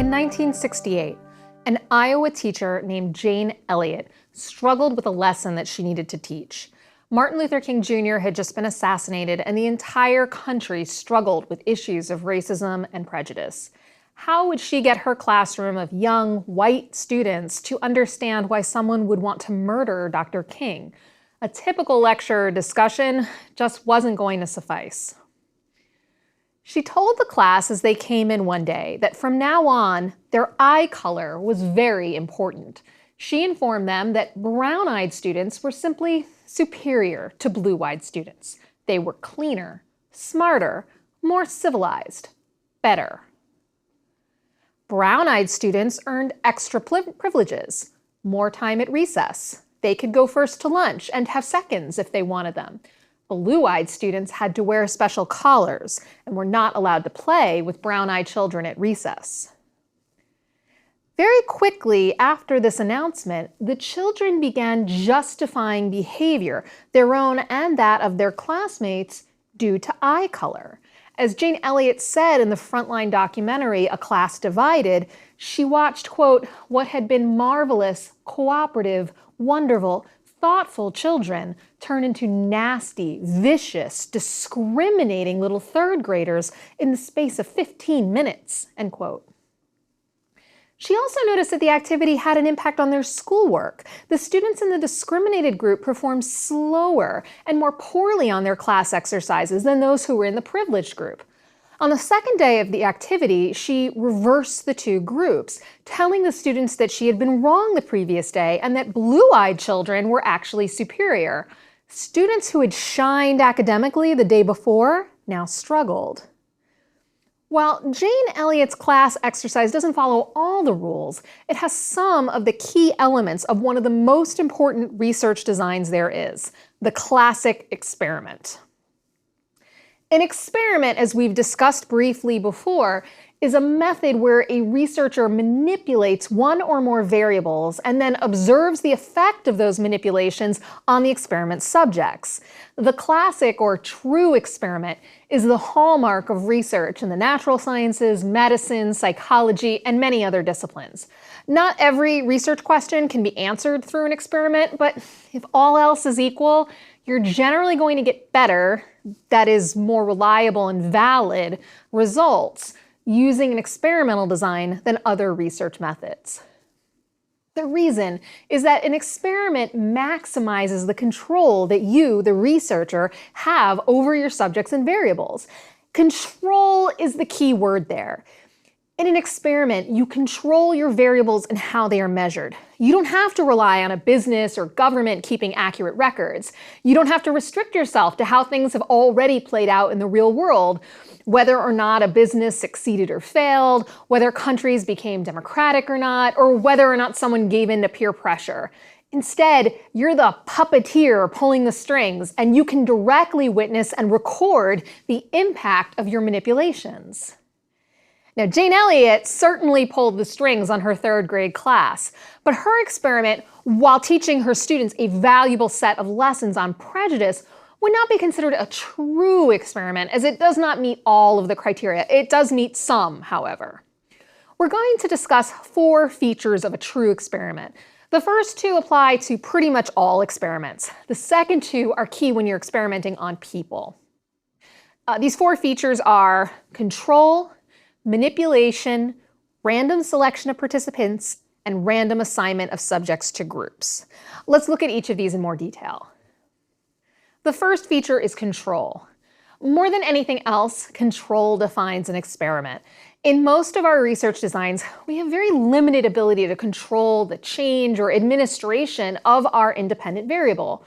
In 1968, an Iowa teacher named Jane Elliott struggled with a lesson that she needed to teach. Martin Luther King Jr. had just been assassinated, and the entire country struggled with issues of racism and prejudice. How would she get her classroom of young, white students to understand why someone would want to murder Dr. King? A typical lecture discussion just wasn't going to suffice. She told the class as they came in one day that from now on, their eye color was very important. She informed them that brown-eyed students were simply superior to blue-eyed students. They were cleaner, smarter, more civilized, better. Brown-eyed students earned extra privileges, more time at recess. They could go first to lunch and have seconds if they wanted them. Blue-eyed students had to wear special collars and were not allowed to play with brown-eyed children at recess. Very quickly after this announcement, the children began justifying behavior, their own and that of their classmates, due to eye color. As Jane Elliott said in the Frontline documentary, A Class Divided, she watched, quote, what had been marvelous, cooperative, wonderful, thoughtful children turn into nasty, vicious, discriminating little third graders in the space of 15 minutes, end quote. She also noticed that the activity had an impact on their schoolwork. The students in the discriminated group performed slower and more poorly on their class exercises than those who were in the privileged group. On the second day of the activity, she reversed the two groups, telling the students that she had been wrong the previous day and that blue-eyed children were actually superior. Students who had shined academically the day before now struggled. While Jane Elliott's class exercise doesn't follow all the rules, it has some of the key elements of one of the most important research designs there is, the classic experiment. An experiment, as we've discussed briefly before, is a method where a researcher manipulates one or more variables and then observes the effect of those manipulations on the experiment subjects. The classic or true experiment is the hallmark of research in the natural sciences, medicine, psychology, and many other disciplines. Not every research question can be answered through an experiment, but if all else is equal, you're generally going to get better, that is, more reliable and valid results using an experimental design than other research methods. The reason is that an experiment maximizes the control that you, the researcher, have over your subjects and variables. Control is the key word there. In an experiment, you control your variables and how they are measured. You don't have to rely on a business or government keeping accurate records. You don't have to restrict yourself to how things have already played out in the real world, whether or not a business succeeded or failed, whether countries became democratic or not, or whether or not someone gave in to peer pressure. Instead, you're the puppeteer pulling the strings, and you can directly witness and record the impact of your manipulations. Now, Jane Elliott certainly pulled the strings on her third grade class, but her experiment, while teaching her students a valuable set of lessons on prejudice, would not be considered a true experiment, as it does not meet all of the criteria. It does meet some, however. We're going to discuss 4 features of a true experiment. The first 2 apply to pretty much all experiments. The second 2 are key when you're experimenting on people. These 4 features are control, manipulation, random selection of participants, and random assignment of subjects to groups. Let's look at each of these in more detail. The first feature is control. More than anything else, control defines an experiment. In most of our research designs, we have very limited ability to control the change or administration of our independent variable.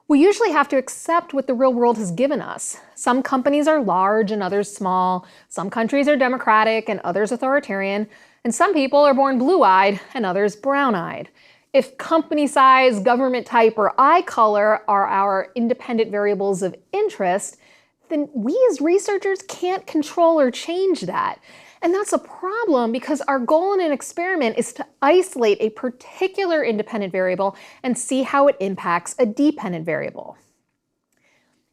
We usually have to accept what the real world has given us. Some companies are large and others small. Some countries are democratic and others authoritarian. And some people are born blue-eyed and others brown-eyed. If company size, government type, or eye color are our independent variables of interest, then we as researchers can't control or change that. And that's a problem because our goal in an experiment is to isolate a particular independent variable and see how it impacts a dependent variable.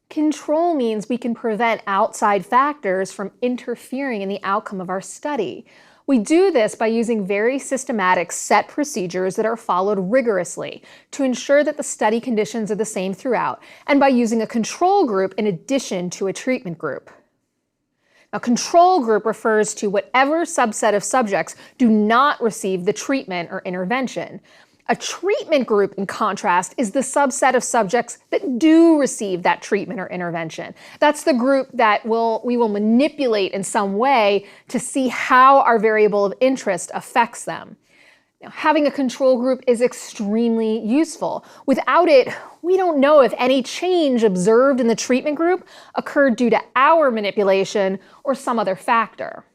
Control means we can prevent outside factors from interfering in the outcome of our study. We do this by using very systematic set procedures that are followed rigorously to ensure that the study conditions are the same throughout, and by using a control group in addition to a treatment group. A control group refers to whatever subset of subjects do not receive the treatment or intervention. A treatment group, in contrast, is the subset of subjects that do receive that treatment or intervention. That's the group that we will manipulate in some way to see how our variable of interest affects them. Now, having a control group is extremely useful. Without it, we don't know if any change observed in the treatment group occurred due to our manipulation or some other factor.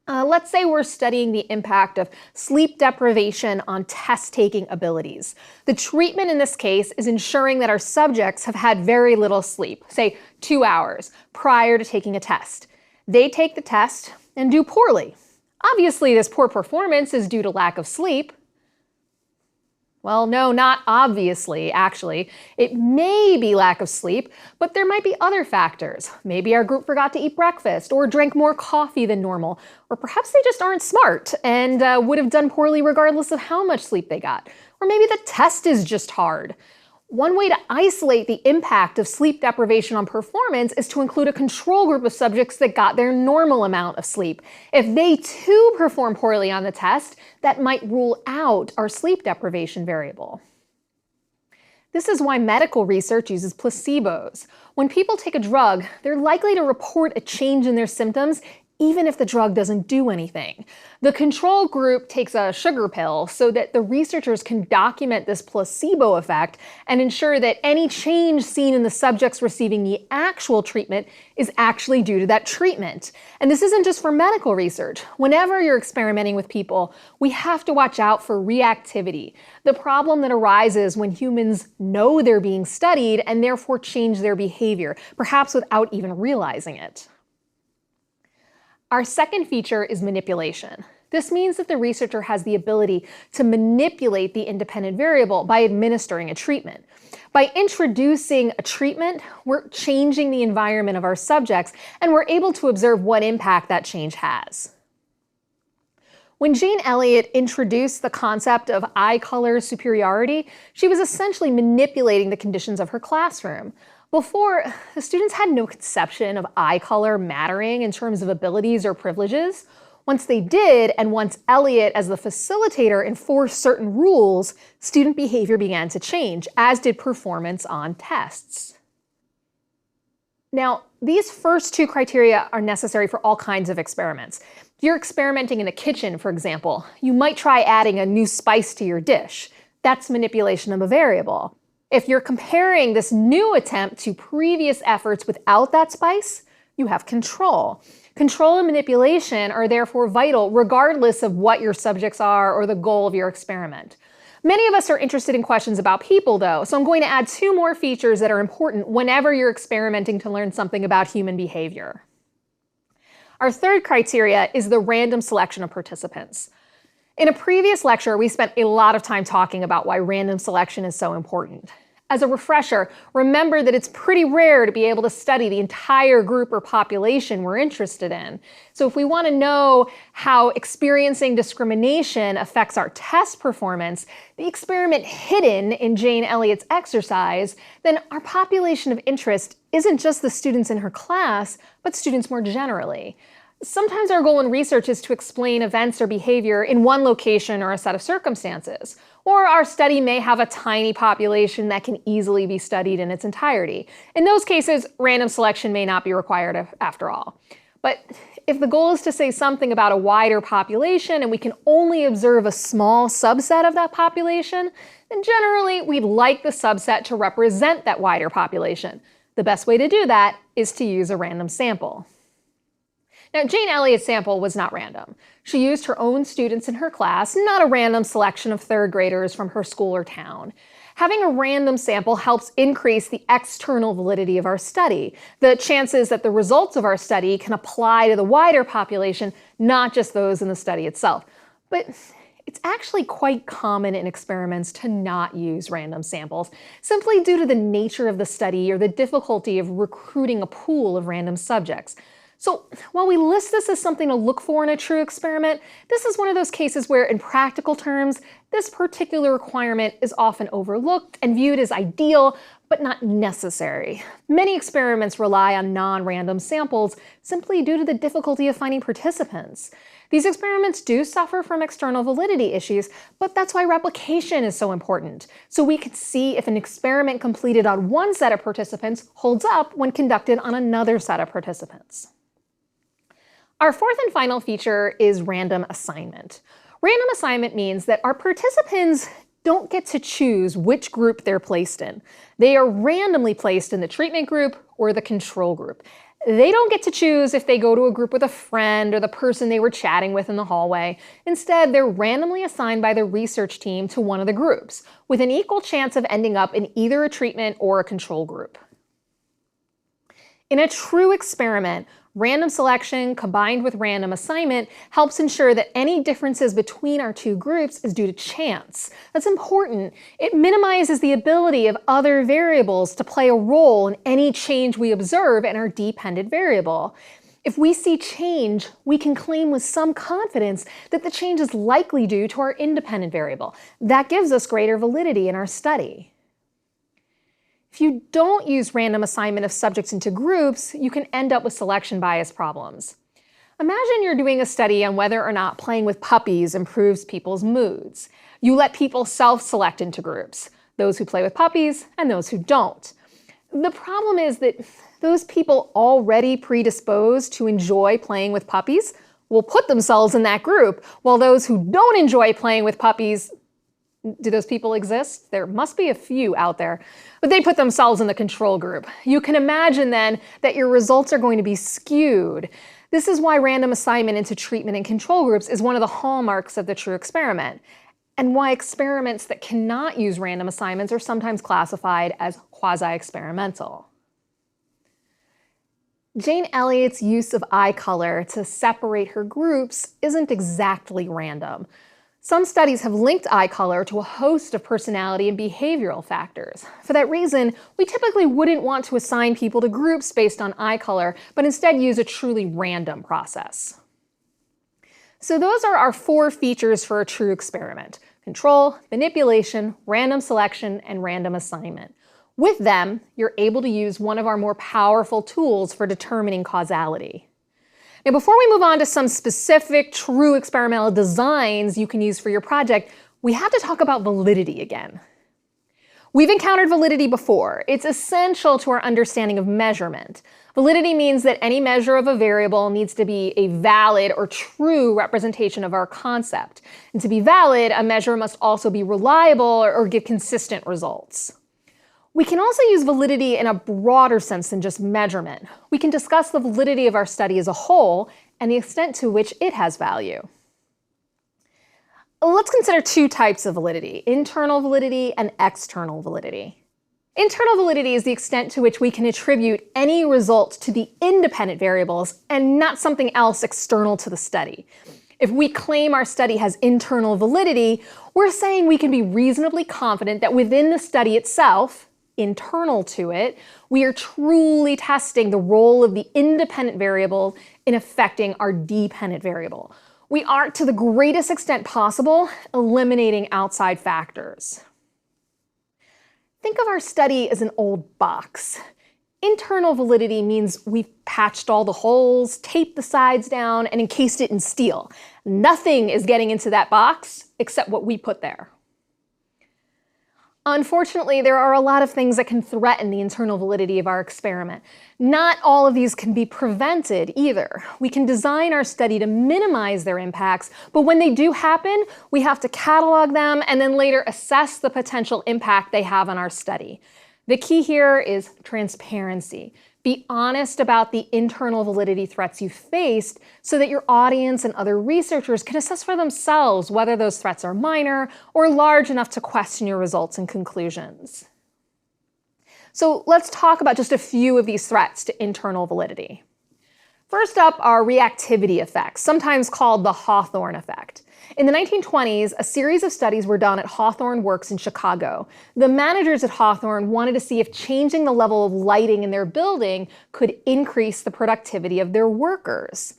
Let's say we're studying the impact of sleep deprivation on test-taking abilities. The treatment in this case is ensuring that our subjects have had very little sleep, say 2 hours, prior to taking a test. They take the test and do poorly. Obviously, this poor performance is due to lack of sleep. Well, no, not obviously, actually. It may be lack of sleep, but there might be other factors. Maybe our group forgot to eat breakfast or drank more coffee than normal, or perhaps they just aren't smart and would have done poorly regardless of how much sleep they got. Or maybe the test is just hard. One way to isolate the impact of sleep deprivation on performance is to include a control group of subjects that got their normal amount of sleep. If they too perform poorly on the test, that might rule out our sleep deprivation variable. This is why medical research uses placebos. When people take a drug, they're likely to report a change in their symptoms even if the drug doesn't do anything. The control group takes a sugar pill so that the researchers can document this placebo effect and ensure that any change seen in the subjects receiving the actual treatment is actually due to that treatment. And this isn't just for medical research. Whenever you're experimenting with people, we have to watch out for reactivity, the problem that arises when humans know they're being studied and therefore change their behavior, perhaps without even realizing it. Our second feature is manipulation. This means that the researcher has the ability to manipulate the independent variable by administering a treatment. By introducing a treatment, we're changing the environment of our subjects, and we're able to observe what impact that change has. When Jane Elliott introduced the concept of eye color superiority, she was essentially manipulating the conditions of her classroom. Before, the students had no conception of eye color mattering in terms of abilities or privileges. Once they did, and once Elliott, as the facilitator, enforced certain rules, student behavior began to change, as did performance on tests. Now, these first two criteria are necessary for all kinds of experiments. If you're experimenting in a kitchen, for example, you might try adding a new spice to your dish. That's manipulation of a variable. If you're comparing this new attempt to previous efforts without that spice, you have control. Control and manipulation are therefore vital regardless of what your subjects are or the goal of your experiment. Many of us are interested in questions about people, though, so I'm going to add 2 more features that are important whenever you're experimenting to learn something about human behavior. Our third criteria is the random selection of participants. In a previous lecture, we spent a lot of time talking about why random selection is so important. As a refresher, remember that it's pretty rare to be able to study the entire group or population we're interested in. So if we want to know how experiencing discrimination affects our test performance, the experiment hidden in Jane Elliott's exercise, then our population of interest isn't just the students in her class, but students more generally. Sometimes our goal in research is to explain events or behavior in one location or a set of circumstances. Or our study may have a tiny population that can easily be studied in its entirety. In those cases, random selection may not be required after all. But if the goal is to say something about a wider population and we can only observe a small subset of that population, then generally we'd like the subset to represent that wider population. The best way to do that is to use a random sample. Now, Jane Elliott's sample was not random. She used her own students in her class, not a random selection of third graders from her school or town. Having a random sample helps increase the external validity of our study, the chances that the results of our study can apply to the wider population, not just those in the study itself. But it's actually quite common in experiments to not use random samples, simply due to the nature of the study or the difficulty of recruiting a pool of random subjects. So while we list this as something to look for in a true experiment, this is one of those cases where in practical terms, this particular requirement is often overlooked and viewed as ideal, but not necessary. Many experiments rely on non-random samples simply due to the difficulty of finding participants. These experiments do suffer from external validity issues, but that's why replication is so important, so we can see if an experiment completed on one set of participants holds up when conducted on another set of participants. Our fourth and final feature is random assignment. Random assignment means that our participants don't get to choose which group they're placed in. They are randomly placed in the treatment group or the control group. They don't get to choose if they go to a group with a friend or the person they were chatting with in the hallway. Instead, they're randomly assigned by the research team to one of the groups, with an equal chance of ending up in either a treatment or a control group. In a true experiment, random selection combined with random assignment helps ensure that any differences between our two groups is due to chance. That's important. It minimizes the ability of other variables to play a role in any change we observe in our dependent variable. If we see change, we can claim with some confidence that the change is likely due to our independent variable. That gives us greater validity in our study. If you don't use random assignment of subjects into groups, you can end up with selection bias problems. Imagine you're doing a study on whether or not playing with puppies improves people's moods. You let people self-select into groups, those who play with puppies and those who don't. The problem is that those people already predisposed to enjoy playing with puppies will put themselves in that group, while those who don't enjoy playing with puppies, do those people exist? There must be a few out there, but they put themselves in the control group. You can imagine then that your results are going to be skewed. This is why random assignment into treatment and control groups is one of the hallmarks of the true experiment, and why experiments that cannot use random assignments are sometimes classified as quasi-experimental. Jane Elliott's use of eye color to separate her groups isn't exactly random. Some studies have linked eye color to a host of personality and behavioral factors. For that reason, we typically wouldn't want to assign people to groups based on eye color, but instead use a truly random process. So those are our 4 features for a true experiment: control, manipulation, random selection, and random assignment. With them, you're able to use one of our more powerful tools for determining causality. Now, before we move on to some specific true experimental designs you can use for your project, we have to talk about validity again. We've encountered validity before. It's essential to our understanding of measurement. Validity means that any measure of a variable needs to be a valid or true representation of our concept. And to be valid, a measure must also be reliable or give consistent results. We can also use validity in a broader sense than just measurement. We can discuss the validity of our study as a whole and the extent to which it has value. Let's consider 2 types of validity: internal validity and external validity. Internal validity is the extent to which we can attribute any result to the independent variables and not something else external to the study. If we claim our study has internal validity, we're saying we can be reasonably confident that within the study itself, internal to it, we are truly testing the role of the independent variable in affecting our dependent variable. We are, to the greatest extent possible, eliminating outside factors. Think of our study as an old box. Internal validity means we've patched all the holes, taped the sides down, and encased it in steel. Nothing is getting into that box except what we put there. Unfortunately, there are a lot of things that can threaten the internal validity of our experiment. Not all of these can be prevented either. We can design our study to minimize their impacts, but when they do happen, we have to catalog them and then later assess the potential impact they have on our study. The key here is transparency. Be honest about the internal validity threats you faced so that your audience and other researchers can assess for themselves whether those threats are minor or large enough to question your results and conclusions. So let's talk about just a few of these threats to internal validity. First up are reactivity effects, sometimes called the Hawthorne effect. In the 1920s, a series of studies were done at Hawthorne Works in Chicago. The managers at Hawthorne wanted to see if changing the level of lighting in their building could increase the productivity of their workers.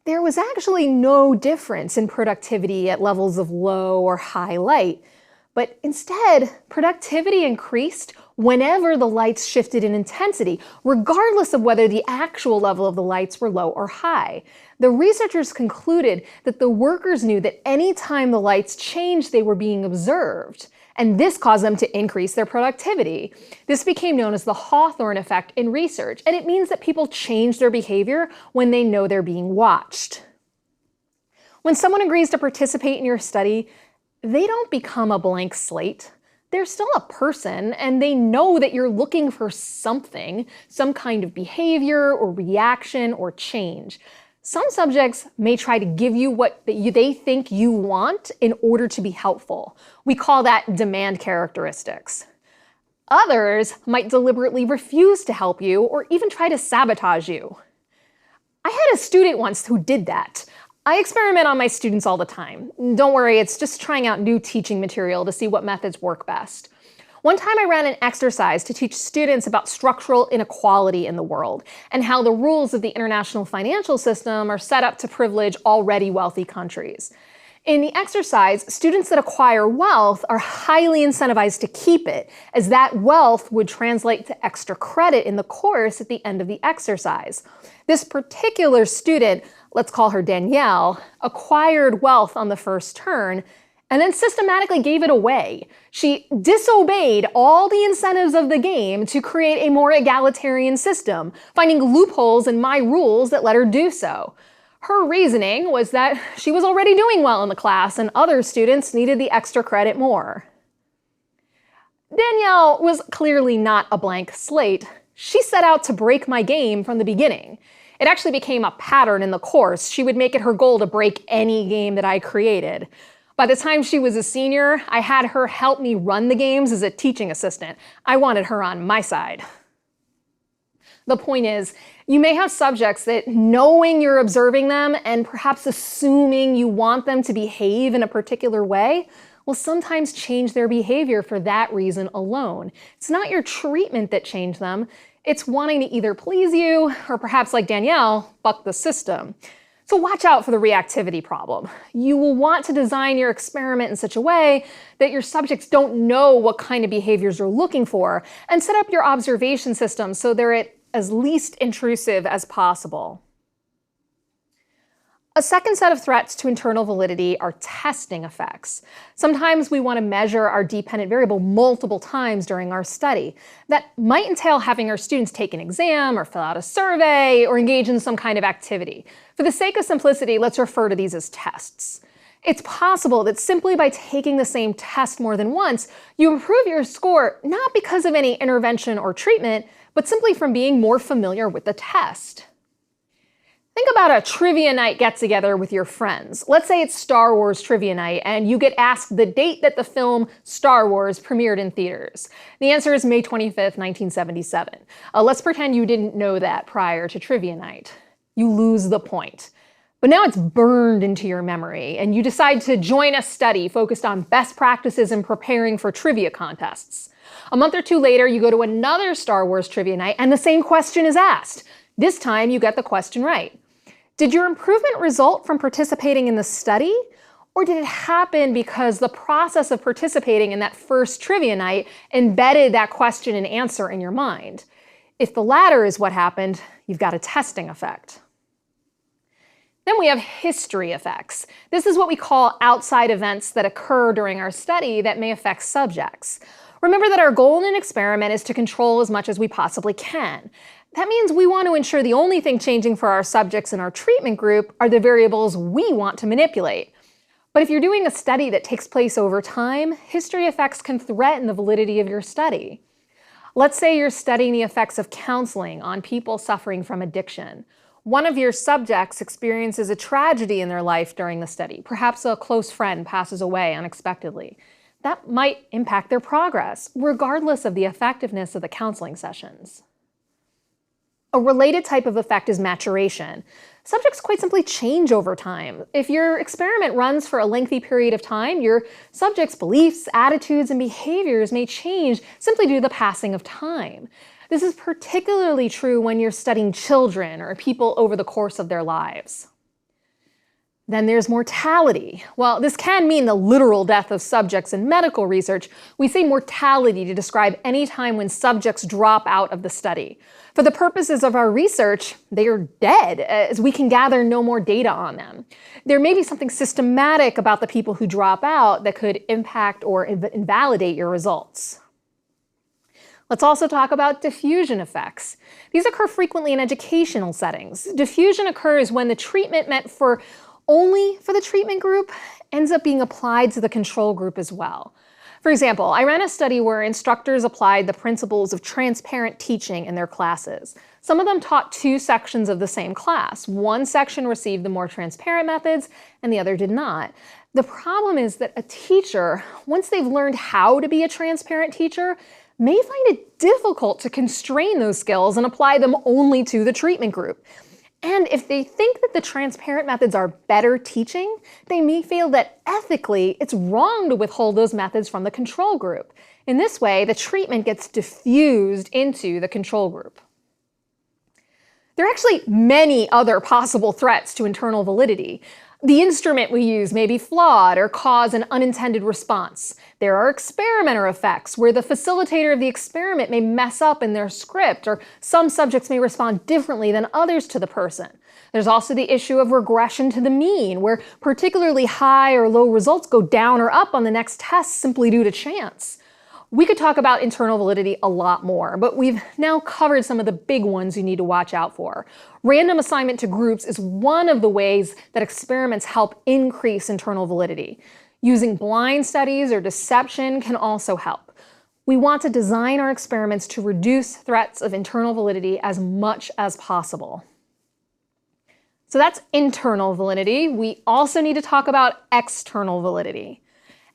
There was actually no difference in productivity at levels of low or high light, but instead, productivity increased whenever the lights shifted in intensity, regardless of whether the actual level of the lights were low or high. The researchers concluded that the workers knew that any time the lights changed, they were being observed, and this caused them to increase their productivity. This became known as the Hawthorne effect in research, and it means that people change their behavior when they know they're being watched. When someone agrees to participate in your study, they don't become a blank slate. They're still a person, and they know that you're looking for something, some kind of behavior or reaction or change. Some subjects may try to give you what they think you want in order to be helpful. We call that demand characteristics. Others might deliberately refuse to help you or even try to sabotage you. I had a student once who did that. I experiment on my students all the time. Don't worry, it's just trying out new teaching material to see what methods work best. One time I ran an exercise to teach students about structural inequality in the world and how the rules of the international financial system are set up to privilege already wealthy countries. In the exercise, students that acquire wealth are highly incentivized to keep it, as that wealth would translate to extra credit in the course at the end of the exercise. This particular student, let's call her Danielle, acquired wealth on the first turn and then systematically gave it away. She disobeyed all the incentives of the game to create a more egalitarian system, finding loopholes in my rules that let her do so. Her reasoning was that she was already doing well in the class and other students needed the extra credit more. Danielle was clearly not a blank slate. She set out to break my game from the beginning. It actually became a pattern in the course. She would make it her goal to break any game that I created. By the time she was a senior, I had her help me run the games as a teaching assistant. I wanted her on my side. The point is, you may have subjects that, knowing you're observing them and perhaps assuming you want them to behave in a particular way, will sometimes change their behavior for that reason alone. It's not your treatment that changed them. It's wanting to either please you or perhaps, like Danielle, buck the system. So watch out for the reactivity problem. You will want to design your experiment in such a way that your subjects don't know what kind of behaviors you're looking for, and set up your observation system so they're as least intrusive as possible. A second set of threats to internal validity are testing effects. Sometimes we want to measure our dependent variable multiple times during our study. That might entail having our students take an exam or fill out a survey or engage in some kind of activity. For the sake of simplicity, let's refer to these as tests. It's possible that simply by taking the same test more than once, you improve your score not because of any intervention or treatment, but simply from being more familiar with the test. Think about a trivia night get-together with your friends. Let's say it's Star Wars trivia night and you get asked the date that the film Star Wars premiered in theaters. The answer is May 25th, 1977. Let's pretend you didn't know that prior to trivia night. You lose the point. But now it's burned into your memory and you decide to join a study focused on best practices in preparing for trivia contests. A month or two later, you go to another Star Wars trivia night and the same question is asked. This time you get the question right. Did your improvement result from participating in the study, or did it happen because the process of participating in that first trivia night embedded that question and answer in your mind? If the latter is what happened, you've got a testing effect. Then we have history effects. This is what we call outside events that occur during our study that may affect subjects. Remember that our goal in an experiment is to control as much as we possibly can. That means we want to ensure the only thing changing for our subjects in our treatment group are the variables we want to manipulate. But if you're doing a study that takes place over time, history effects can threaten the validity of your study. Let's say you're studying the effects of counseling on people suffering from addiction. One of your subjects experiences a tragedy in their life during the study. Perhaps a close friend passes away unexpectedly. That might impact their progress, regardless of the effectiveness of the counseling sessions. A related type of effect is maturation. Subjects quite simply change over time. If your experiment runs for a lengthy period of time, your subjects' beliefs, attitudes, and behaviors may change simply due to the passing of time. This is particularly true when you're studying children or people over the course of their lives. Then there's mortality. While this can mean the literal death of subjects in medical research, we say mortality to describe any time when subjects drop out of the study. For the purposes of our research, they are dead, as we can gather no more data on them. There may be something systematic about the people who drop out that could impact or invalidate your results. Let's also talk about diffusion effects. These occur frequently in educational settings. Diffusion occurs when the treatment meant only for the treatment group ends up being applied to the control group as well. For example, I ran a study where instructors applied the principles of transparent teaching in their classes. Some of them taught 2 sections of the same class. One section received the more transparent methods, and the other did not. The problem is that a teacher, once they've learned how to be a transparent teacher, may find it difficult to constrain those skills and apply them only to the treatment group. And if they think that the transparent methods are better teaching, they may feel that ethically it's wrong to withhold those methods from the control group. In this way, the treatment gets diffused into the control group. There are actually many other possible threats to internal validity. The instrument we use may be flawed or cause an unintended response. There are experimenter effects, where the facilitator of the experiment may mess up in their script, or some subjects may respond differently than others to the person. There's also the issue of regression to the mean, where particularly high or low results go down or up on the next test simply due to chance. We could talk about internal validity a lot more, but we've now covered some of the big ones you need to watch out for. Random assignment to groups is one of the ways that experiments help increase internal validity. Using blind studies or deception can also help. We want to design our experiments to reduce threats of internal validity as much as possible. So that's internal validity. We also need to talk about external validity.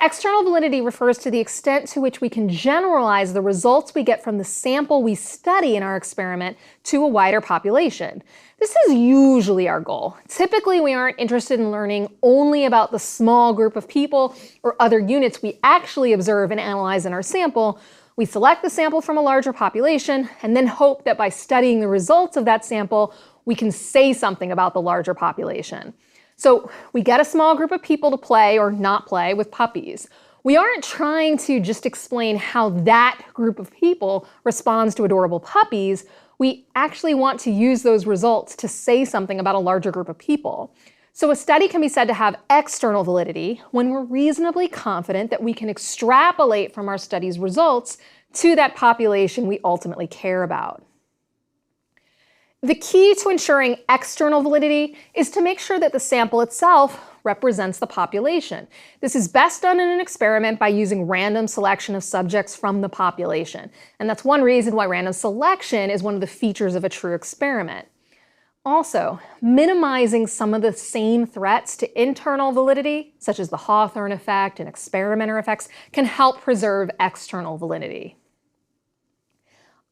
External validity refers to the extent to which we can generalize the results we get from the sample we study in our experiment to a wider population. This is usually our goal. Typically, we aren't interested in learning only about the small group of people or other units we actually observe and analyze in our sample. We select the sample from a larger population and then hope that by studying the results of that sample, we can say something about the larger population. So we get a small group of people to play or not play with puppies. We aren't trying to just explain how that group of people responds to adorable puppies. We actually want to use those results to say something about a larger group of people. So a study can be said to have external validity when we're reasonably confident that we can extrapolate from our study's results to that population we ultimately care about. The key to ensuring external validity is to make sure that the sample itself represents the population. This is best done in an experiment by using random selection of subjects from the population. And that's one reason why random selection is one of the features of a true experiment. Also, minimizing some of the same threats to internal validity, such as the Hawthorne effect and experimenter effects, can help preserve external validity.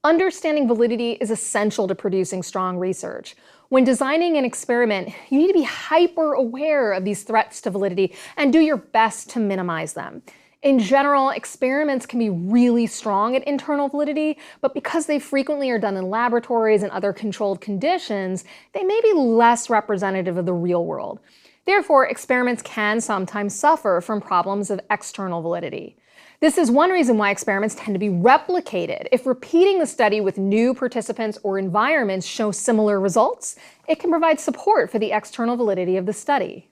Understanding validity is essential to producing strong research. When designing an experiment, you need to be hyper aware of these threats to validity and do your best to minimize them. In general, experiments can be really strong at internal validity, but because they frequently are done in laboratories and other controlled conditions, they may be less representative of the real world. Therefore, experiments can sometimes suffer from problems of external validity. This is one reason why experiments tend to be replicated. If repeating the study with new participants or environments shows similar results, it can provide support for the external validity of the study.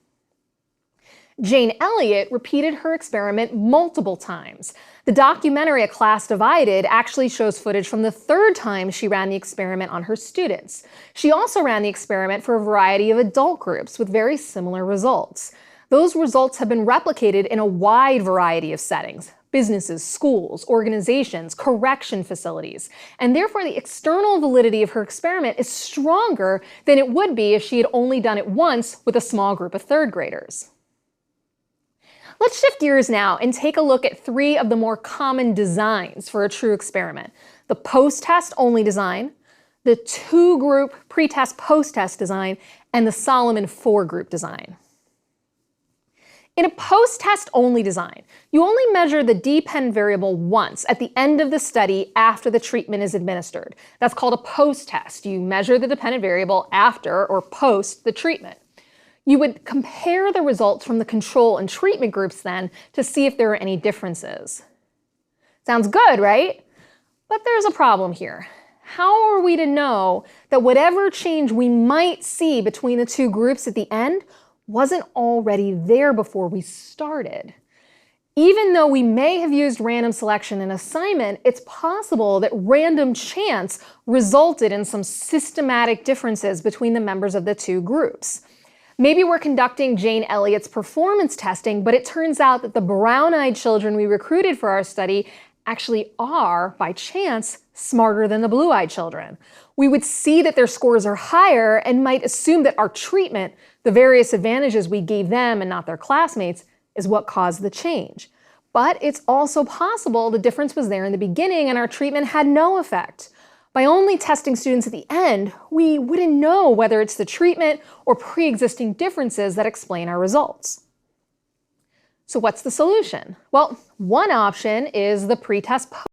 Jane Elliott repeated her experiment multiple times. The documentary A Class Divided actually shows footage from the 3rd time she ran the experiment on her students. She also ran the experiment for a variety of adult groups with very similar results. Those results have been replicated in a wide variety of settings: businesses, schools, organizations, correction facilities, and therefore the external validity of her experiment is stronger than it would be if she had only done it once with a small group of 3rd graders. Let's shift gears now and take a look at 3 of the more common designs for a true experiment: the post-test only design, the two-group pretest post-test design, and the Solomon four-group design. In a post-test only design, you only measure the dependent variable once at the end of the study after the treatment is administered. That's called a post-test. You measure the dependent variable after or post the treatment. You would compare the results from the control and treatment groups then to see if there are any differences. Sounds good, right? But there's a problem here. How are we to know that whatever change we might see between the two groups at the end wasn't already there before we started? Even though we may have used random selection in assignment, it's possible that random chance resulted in some systematic differences between the members of the two groups. Maybe we're conducting Jane Elliott's performance testing, but it turns out that the brown-eyed children we recruited for our study actually are, by chance, smarter than the blue-eyed children. We would see that their scores are higher and might assume that our treatment, the various advantages we gave them and not their classmates, is what caused the change. But it's also possible the difference was there in the beginning and our treatment had no effect. By only testing students at the end, we wouldn't know whether it's the treatment or pre-existing differences that explain our results. So what's the solution? Well, one option is the pretest post.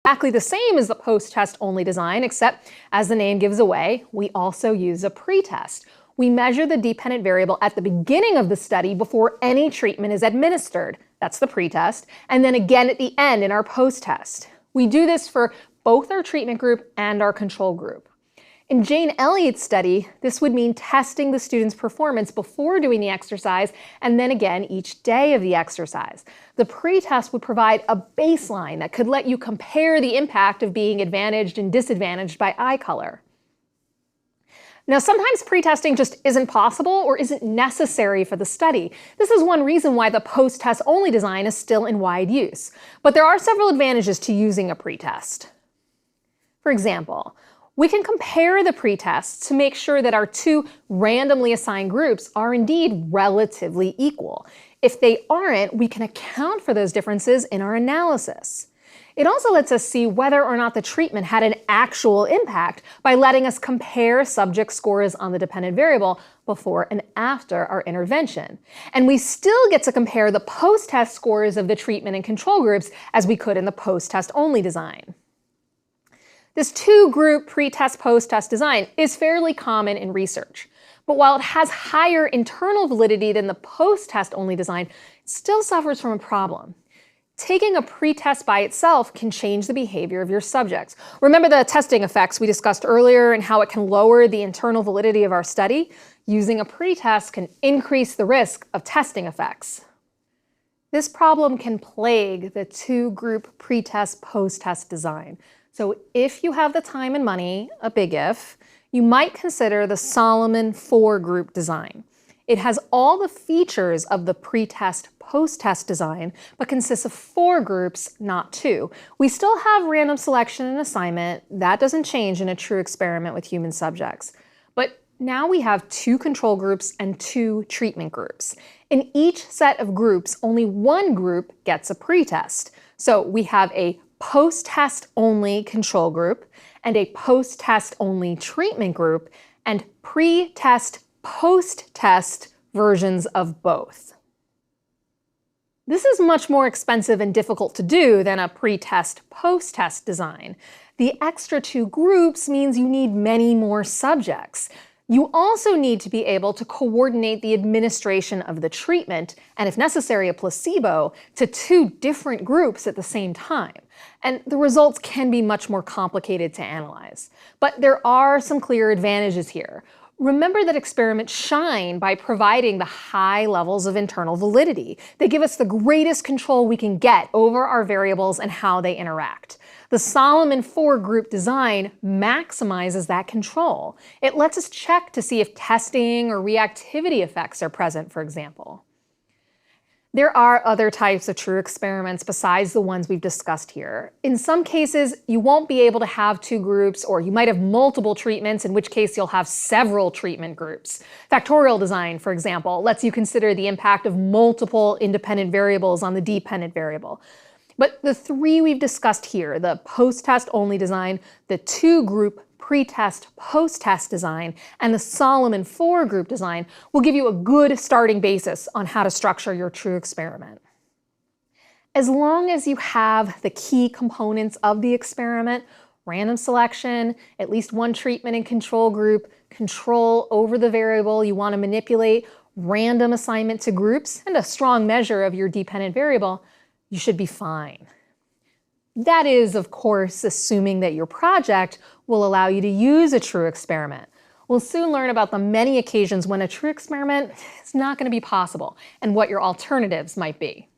Exactly the same as the post-test only design, except as the name gives away, we also use a pretest. We measure the dependent variable at the beginning of the study before any treatment is administered. That's the pretest, and then again at the end in our post-test. We do this for both our treatment group and our control group. In Jane Elliott's study, this would mean testing the student's performance before doing the exercise and then again each day of the exercise. The pretest would provide a baseline that could let you compare the impact of being advantaged and disadvantaged by eye color. Now, sometimes pretesting just isn't possible or isn't necessary for the study. This is one reason why the post-test only design is still in wide use. But there are several advantages to using a pretest. For example, we can compare the pretests to make sure that our two randomly assigned groups are indeed relatively equal. If they aren't, we can account for those differences in our analysis. It also lets us see whether or not the treatment had an actual impact by letting us compare subject scores on the dependent variable before and after our intervention. And we still get to compare the post-test scores of the treatment and control groups as we could in the post-test only design. This two-group pretest post-test design is fairly common in research. But while it has higher internal validity than the post-test only design, it still suffers from a problem. Taking a pretest by itself can change the behavior of your subjects. Remember the testing effects we discussed earlier and how it can lower the internal validity of our study? Using a pretest can increase the risk of testing effects. This problem can plague the two-group pretest post-test design. So if you have the time and money, a big if, you might consider the Solomon four-group design. It has all the features of the pretest post-test design, but consists of four groups, not two. We still have random selection and assignment. That doesn't change in a true experiment with human subjects. But now we have two control groups and two treatment groups. In each set of groups, only one group gets a pretest. So we have a post-test only control group and a post-test only treatment group and pre-test post-test versions of both. This is much more expensive and difficult to do than a pre-test post-test design. The extra two groups means you need many more subjects. You also need to be able to coordinate the administration of the treatment, and if necessary, a placebo, to two different groups at the same time. And the results can be much more complicated to analyze. But there are some clear advantages here. Remember that experiments shine by providing the high levels of internal validity. They give us the greatest control we can get over our variables and how they interact. The Solomon four-group design maximizes that control. It lets us check to see if testing or reactivity effects are present, for example. There are other types of true experiments besides the ones we've discussed here. In some cases, you won't be able to have two groups, or you might have multiple treatments, in which case you'll have several treatment groups. Factorial design, for example, lets you consider the impact of multiple independent variables on the dependent variable. But the three we've discussed here, the post-test only design, the two-group pre-test post-test design, and the Solomon four-group design will give you a good starting basis on how to structure your true experiment. As long as you have the key components of the experiment, random selection, at least one treatment and control group, control over the variable you want to manipulate, random assignment to groups, and a strong measure of your dependent variable, you should be fine. That is, of course, assuming that your project will allow you to use a true experiment. We'll soon learn about the many occasions when a true experiment is not going to be possible and what your alternatives might be.